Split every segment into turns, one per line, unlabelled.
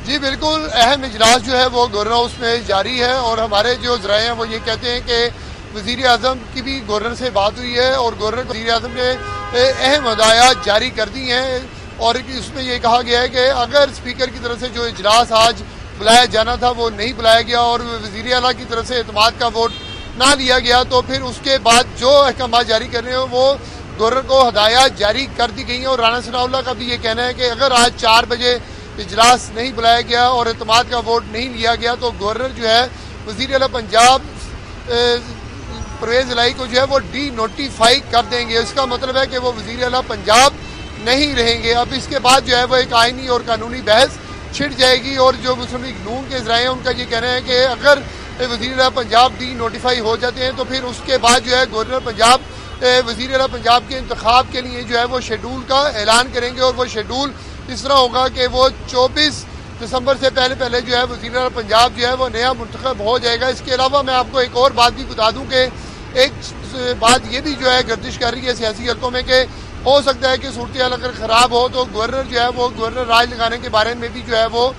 جی بالکل اہم اجلاس جو ہے وہ گورنر ہاؤس میں جاری ہے، اور ہمارے جو ذرائع ہیں وہ یہ کہتے ہیں کہ وزیر اعظم کی بھی گورنر سے بات ہوئی ہے، اور گورنر وزیر اعظم نے اہم ہدایات جاری کر دی ہیں، اور اس میں یہ کہا گیا ہے کہ اگر اسپیکر کی طرف سے جو اجلاس آج بلایا جانا تھا وہ نہیں بلایا گیا اور وزیر اعلیٰ کی طرف سے اعتماد کا ووٹ نہ لیا گیا، تو پھر اس کے بعد جو احکامات جاری کرنے ہیں وہ گورنر کو ہدایات جاری کر دی گئی ہیں۔ اور رانا ثناء اللہ کا بھی یہ کہنا ہے کہ اگر آج 4 بجے اجلاس نہیں بلایا گیا اور اعتماد کا ووٹ نہیں لیا گیا تو گورنر جو ہے وزیر اعلیٰ پنجاب پرویز الہی کو جو ہے وہ ڈی نوٹیفائی کر دیں گے۔ اس کا مطلب ہے کہ وہ وزیر اعلیٰ پنجاب نہیں رہیں گے۔ اب اس کے بعد جو ہے وہ ایک آئینی اور قانونی بحث چھڑ جائے گی، اور جو مسلم لیگ نون کے ذرائع ہیں ان کا یہ کہنا ہے کہ اگر وزیر اعلیٰ پنجاب ڈی نوٹیفائی ہو جاتے ہیں تو پھر اس کے بعد جو ہے گورنر پنجاب وزیر اعلیٰ پنجاب کے انتخاب کے لیے جو ہے وہ شیڈول کا اعلان کریں گے، اور وہ شیڈول اس طرح ہوگا کہ وہ 24 دسمبر سے پہلے جو ہے وزیر اعلیٰ پنجاب جو ہے وہ نیا منتخب ہو جائے گا۔ اس کے علاوہ میں آپ کو ایک اور بات بھی بتا دوں کہ ایک بات یہ بھی جو ہے گردش کر رہی ہے سیاسی حلقوں میں کہ ہو سکتا ہے کہ صورتحال اگر خراب ہو تو گورنر جو ہے وہ گورنر راج لگانے کے بارے میں بھی جو ہے وہ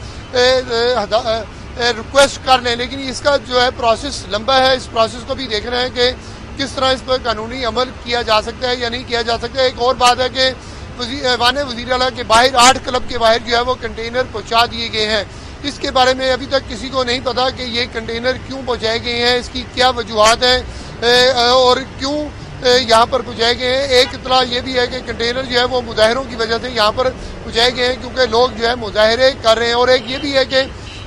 ریکویسٹ کر لیں، لیکن اس کا جو ہے پروسیس لمبا ہے۔ اس پروسیس کو بھی دیکھ رہے ہیں کہ کس طرح اس پر قانونی عمل کیا جا سکتا ہے یا نہیں کیا جا سکتا ہے۔ ایک اور بات ہے کہ ایوان وزیر اعلیٰ کے باہر 8 کلب کے باہر جو ہے وہ کنٹینر پہنچا دیے گئے ہیں۔ اس کے بارے میں ابھی تک کسی کو نہیں پتا کہ یہ کنٹینر کیوں پہنچائے گئے ہیں، اس کی کیا وجوہات ہیں اور کیوں یہاں پر پہنچائے گئے ہیں۔ ایک اطلاع یہ بھی ہے کہ کنٹینر جو ہے وہ مظاہروں کی وجہ سے یہاں پر پہنچائے گئے ہیں کیونکہ لوگ جو ہے مظاہرے کر رہے ہیں، اور ایک یہ بھی ہے کہ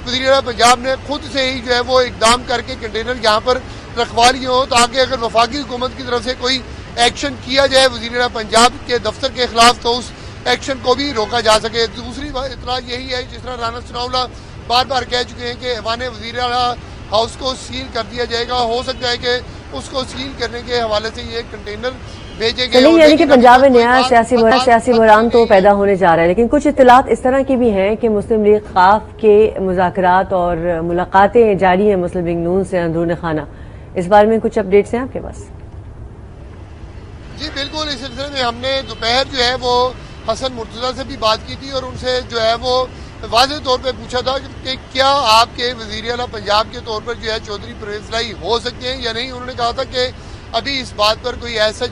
وزیر اعلیٰ پنجاب نے خود سے ہی جو ہے وہ اقدام کر کے کنٹینر یہاں پر رکھوا لیے ہوں تاکہ اگر وفاقی حکومت کی طرف سے کوئی ایکشن کیا جائے وزیر اعلیٰ پنجاب کے دفتر کے خلاف تو اس ایکشن کو بھی روکا جا سکے۔ دوسری اطلاع یہی ہے جس طرح رانا ثناء اللہ بار بار کہہ چکے ہیں کہ ایوان وزیر اعلیٰ ہاؤس کو سیل کر دیا جائے گا، ہو سکتا ہے کہ اس کو سیل کرنے کے حوالے سے یہ کنٹینر بھیجے گئے۔
یعنی کہ پنجاب میں نیا سیاسی بحران تو پیدا ہونے جا رہا ہے، لیکن کچھ اطلاعات اس طرح کی بھی ہیں کہ مسلم لیگ قاف کے مذاکرات اور ملاقاتیں جاری ہیں مسلم لیگ نون سے اندرون خانہ، اس بارے میں کچھ اپڈیٹس ہیں آپ کے پاس؟
جی بالکل، اس سلسلے میں ہم نے دوپہر جو ہے وہ حسن مرتضیٰ سے بھی بات کی تھی اور ان سے جو ہے وہ واضح طور پہ پوچھا تھا کہ کیا آپ کے وزیر اعلیٰ پنجاب کے طور پر جو ہے چودھری پرویز الہی ہو سکتے ہیں یا نہیں۔ انہوں نے کہا تھا کہ ابھی اس بات پر کوئی ایسا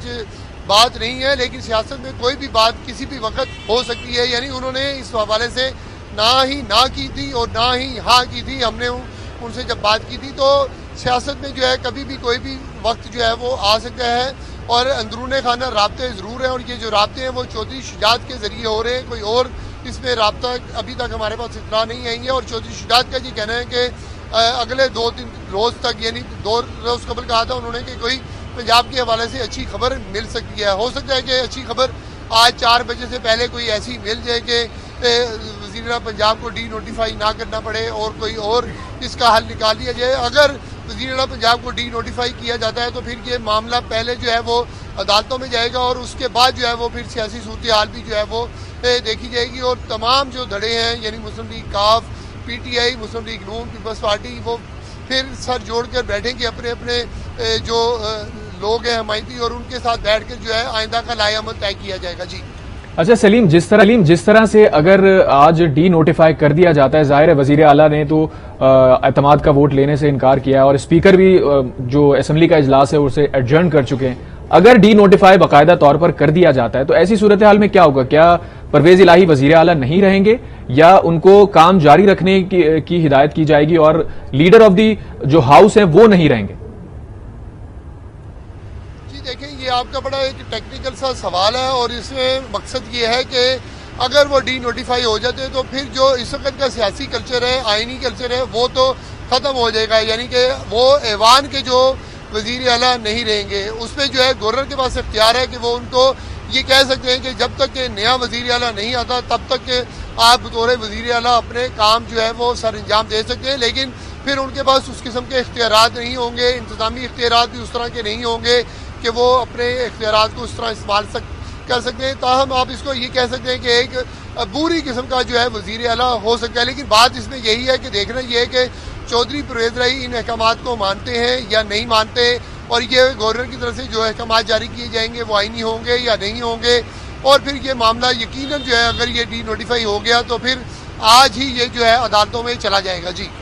بات نہیں ہے، لیکن سیاست میں کوئی بھی بات کسی بھی وقت ہو سکتی ہے، یعنی انہوں نے اس حوالے سے نہ ہی نہ کی تھی اور نہ ہی ہاں کی تھی۔ ہم نے ان سے جب بات کی تھی تو سیاست میں جو ہے کبھی بھی کوئی بھی وقت جو ہے وہ آ سکتا ہے، اور اندرون خانہ رابطے ضرور ہیں، اور یہ جو رابطے ہیں وہ چودھری شجاعت کے ذریعے ہو رہے ہیں، کوئی اور اس میں رابطہ ابھی تک ہمارے پاس اطلاع نہیں آئی ہے۔ اور چودھری شجاعت کا یہ کہنا ہے کہ اگلے 2-3 روز تک، یعنی 2 روز قبل کہا تھا انہوں نے کہ کوئی پنجاب کے حوالے سے اچھی خبر مل سکتی ہے۔ ہو سکتا ہے کہ اچھی خبر آج 4 بجے سے پہلے کوئی ایسی مل جائے کہ وزیر اعلیٰ پنجاب کو ڈی نوٹیفائی نہ کرنا پڑے اور کوئی اور اس کا حل نکال لیا جائے۔ اگر وزیر اعلیٰ پنجاب کو ڈی نوٹیفائی کیا جاتا ہے تو پھر یہ معاملہ پہلے جو ہے وہ عدالتوں میں جائے گا، اور اس کے بعد جو ہے وہ پھر سیاسی صورتحال بھی جو ہے وہ دیکھی جائے گی، اور تمام جو دھڑے ہیں یعنی مسلم لیگ قاف، P T I, Muslim League نون، پیپلز پارٹی، وہ پھر سر جوڑ کر بیٹھیں گے اپنے اپنے جو لوگ ہیں حمایتی، اور ان کے ساتھ بیٹھ کر جو ہے آئندہ کا لائحہ عمل طے کیا جائے گا۔ جی
اچھا سلیم، جس طرح سے اگر آج ڈی نوٹیفائی کر دیا جاتا ہے، ظاہر ہے وزیر اعلیٰ نے تو اعتماد کا ووٹ لینے سے انکار کیا ہے اور اسپیکر بھی جو اسمبلی کا اجلاس ہے اسے ایڈجرن کر چکے ہیں، اگر ڈی نوٹیفائی باقاعدہ طور پر کر دیا جاتا ہے تو ایسی صورتحال میں کیا ہوگا؟ کیا پرویز الہی وزیر اعلیٰ نہیں رہیں گے یا ان کو کام جاری رکھنے کی ہدایت کی جائے گی اور لیڈر آف دی جو ہاؤس ہے وہ نہیں رہیں گے؟
دیکھیں، یہ آپ کا بڑا ایک ٹیکنیکل سا سوال ہے، اور اس میں مقصد یہ ہے کہ اگر وہ ڈی نوٹیفائی ہو جاتے ہیں تو پھر جو اس وقت کا سیاسی کلچر ہے، آئینی کلچر ہے، وہ تو ختم ہو جائے گا، یعنی کہ وہ ایوان کے جو وزیر اعلیٰ نہیں رہیں گے۔ اس میں جو ہے گورنر کے پاس اختیار ہے کہ وہ ان کو یہ کہہ سکتے ہیں کہ جب تک کہ نیا وزیر اعلیٰ نہیں آتا تب تک کہ آپ بطور وزیر اعلیٰ اپنے کام جو ہے وہ سر انجام دے سکتے ہیں، لیکن پھر ان کے پاس اس قسم کے اختیارات نہیں ہوں گے، انتظامی اختیارات بھی اس طرح کے نہیں ہوں گے کہ وہ اپنے اختیارات کو اس طرح استعمال کر سکتے ہیں۔ تاہم آپ اس کو یہ کہہ سکتے ہیں کہ ایک بری قسم کا جو ہے وزیر اعلیٰ ہو سکتا ہے، لیکن بات اس میں یہی ہے کہ دیکھنا یہ ہے کہ چودھری پرویز الہی ان احکامات کو مانتے ہیں یا نہیں مانتے، اور یہ گورنر کی طرف سے جو احکامات جاری کیے جائیں گے وہ آئینی ہوں گے یا نہیں ہوں گے، اور پھر یہ معاملہ یقیناً جو ہے اگر یہ ڈی نوٹیفائی ہو گیا تو پھر آج ہی یہ جو ہے عدالتوں میں چلا جائے گا. جی